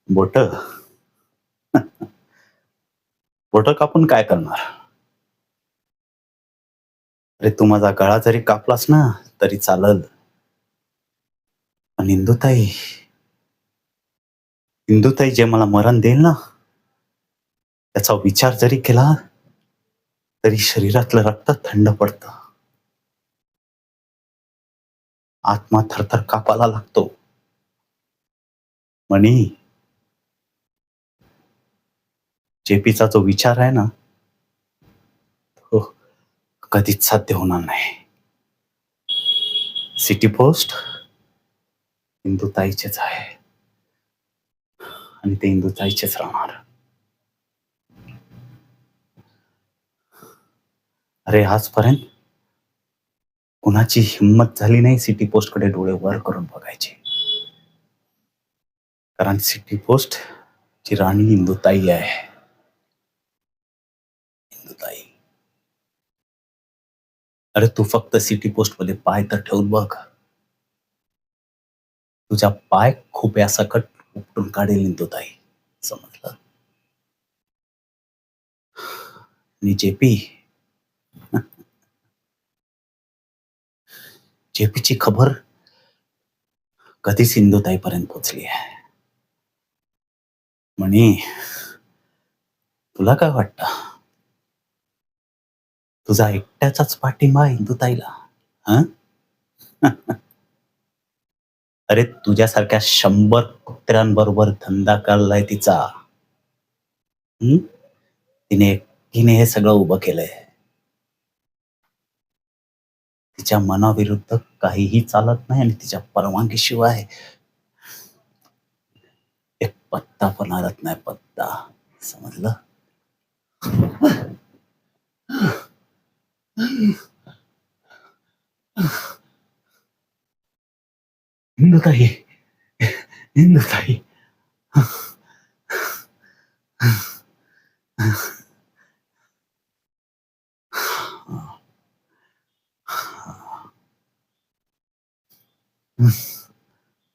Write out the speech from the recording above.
बोट बोट कापून काय करणार? अरे तू माझा गळा जरी कापलास ना तरी चालल. पण इंदुताई जे मला मरण देईल ना, त्याचा विचार जरी केला तरी शरीरातलं रक्त थंड पडतं. आत्मा थरथर कापायला लागतो. म्हणी जेपीचा जो विचार आहे ना, तो कधीच साध्य होणार नाही. सिटी पोस्ट इंदुताईचेच आहे आणि ते इंदुताईचेच राहणार. अरे आजपर्यंत कुणाची हिंमत झाली नाही सिटी पोस्टकडे डोळे वर करून बघायची. कारण सिटी पोस्ट ची राणी इंदुताई आहे. इंदुताई. अरे तू फक्त सिटी पोस्ट मध्ये पाय तर ठेवून बघ. तुझ्या पाय खोप्यासकट उपटून काढेल इंदुताई. समजलं? आणि जेपीची खबर कधीच इंदुताईपर्यंत पोहोचली आहे. म्हणी तुला काय वाटतं? तुझा एकट्याचाच पाठिंबा इंदुताईला? हं? अरे तुझ्यासारख्या 100 कुत्र्यांबरोबर धंदा काढलाय तिचा. तिने एकटीने हे सगळं उभं केलंय. तिच्या मनाविरुद्ध काहीही चालत नाही आणि तिच्या परवानगीशिवाय एक पत्ता पण हलत नाही. पत्ता. समजलं? इंदुताई, इंदुताई.